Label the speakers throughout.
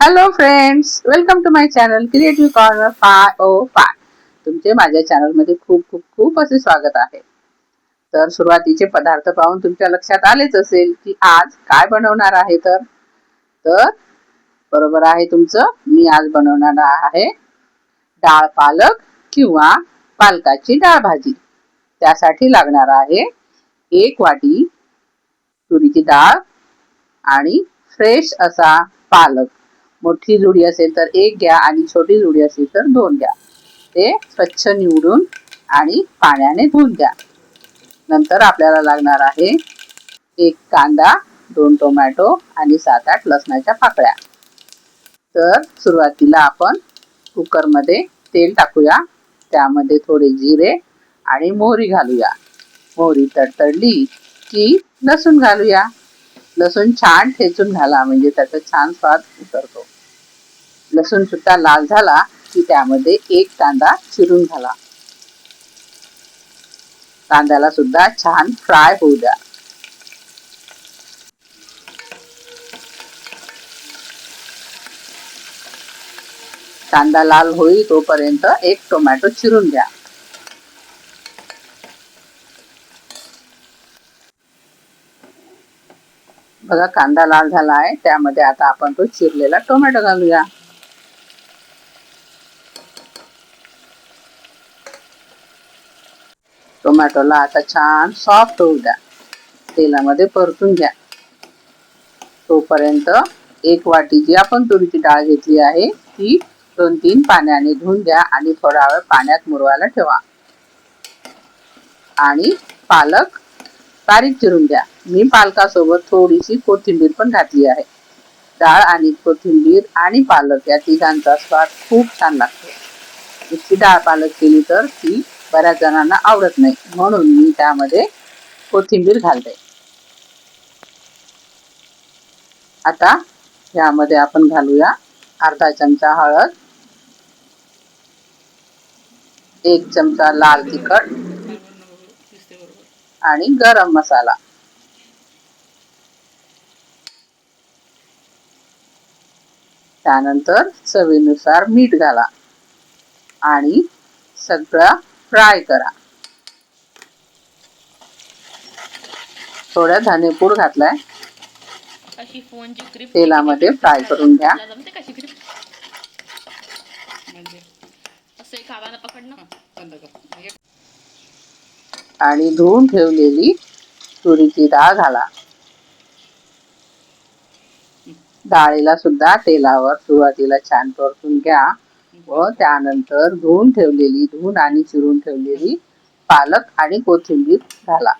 Speaker 1: Hello friends, welcome to my channel creative corner 505. तुमचे माझ्या चॅनलमध्ये खूप खूप खूप असे स्वागत आहे. तर सुरुवातीचे पदार्थ पाहून तुमच्या लक्षात आलेच असेल की आज काय बनवणार आहे. तर बरोबर आहे तुमचं. मी आज बनवणार आहे डाळ पालक किंवा पालकाची डाळ भाजी. त्यासाठी लागणार आहे 1 वाटी तुरीची डाळ आणि फ्रेश असा पालक. मोठी जुडी असेल तर 1 घ्या आणि छोटी जुडी असेल तर 2 घ्या. ते स्वच्छ निवडून आणि पाण्याने धुवून घ्या. नंतर आपल्याला लागणार आहे 1 कांदा, 2 टोमॅटो आणि 7-8 लसणाच्या पाकळ्या. तर सुरुवातीला आपण कुकरमध्ये तेल टाकूया. त्यामध्ये थोडे जिरे आणि मोहरी घालूया. मोहरी तडतडली की लसूण घालूया. लसूण छान ठेचून घाला, म्हणजे त्याचा छान स्वाद उतरतो. लसूण सुद्धा लाल झाला की त्यामध्ये 1 कांदा चिरून घाला. कांद्याला सुद्धा छान फ्राय होऊ द्या. कांदा लाल होई तोपर्यंत 1 टोमॅटो चिरून घ्या. बघा, कांदा लाल झाला आहे. त्यामध्ये आता आपण तो चिरलेला टोमॅटो घालूया. टोमॅटोला आता छान सॉफ्ट होऊ द्या. तेलामध्ये परतून घ्या. तोपर्यंत 1 वाटी जी आपण तुरीची डाळ घेतली आहे ती 2-3 पाण्याने धुवून घ्या आणि थोडा वेळ पाण्यात मुरवायला ठेवा. आणि पालक बारीक चिरून घ्या. मी पालकासोबत थोडीशी कोथिंबीर पण घातली आहे. डाळ आणि कोथिंबीर आणि पालक या तिघांचा स्वाद खूप छान लागतो. नुसती डाळ पालक केली तर ती बऱ्याच जणांना आवडत नाही, म्हणून मी त्यामध्ये कोथिंबीर घालते. आता यामध्ये आपण घालूया अर्धा चमचा हळद, 1 चमचा लाल तिखट आणि गरम मसाला. त्यानंतर चवीनुसार मीठ घाला आणि सगळं फ्राय करा. थोडा धनेपूड घातलाय. तेलामध्ये फ्राय करून घ्या. आणि धुवून ठेवलेली तुरीची डाळ घाला. डाळीला सुद्धा तेलावर सुरुवातीला छान परतून घ्या व त्यानंतर धुवून आणि चिरून ठेवलेली पालक आणि कोथिंबीर घाला.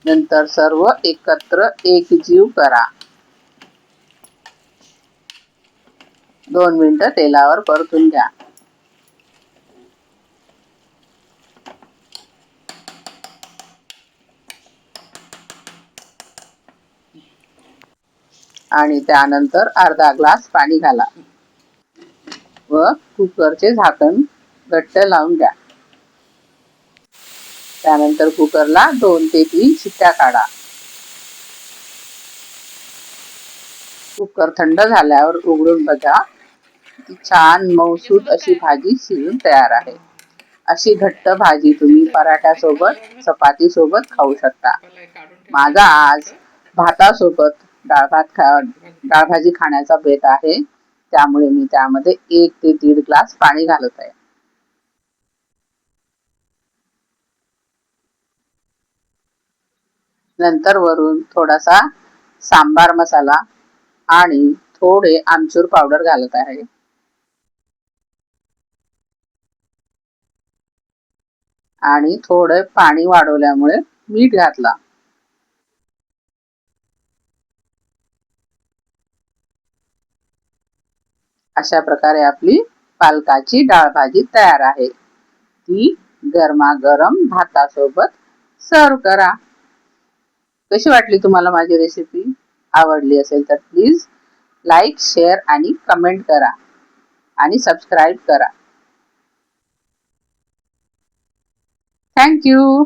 Speaker 1: नंतर सर्व एकत्र एकजीव करा. 2 मिनिटं तेलावर परतून घ्या. आणि त्यानंतर अर्धा ग्लास पाणी घाला व कुकरचे झाकण घट्ट लावून द्या. त्यानंतर कुकरला 2 ते 3 शिट्ट्या काढा. कुकर थंड झाल्यावर उघडून बघा. छान मऊसूत अशी भाजी शिजून तयार आहे. अशी घट्ट भाजी तुम्ही पराठ्यासोबत, चपातीसोबत खाऊ शकता. माझा आज भातासोबत डाळ भाजी खाण्याचा बेत आहे, त्यामुळे मी त्यामध्ये 1 ते 1.5 ग्लास पाणी घालत आहे. नंतर वरून थोडासा सांबार मसाला आणि थोडे आमचूर पावडर घालत आहे. आणि थोडं पाणी वाढवल्यामुळे मीठ घातला. अशा प्रकारे आपली पालकाची डाळ भाजी तयार आहे. ती गरमागरम भातासोबत सर्व करा. कशी वाटली तुम्हाला माझी रेसिपी? आवडली असेल तर प्लीज लाईक, शेअर आणि कमेंट करा आणि सबस्क्राईब करा. Thank you.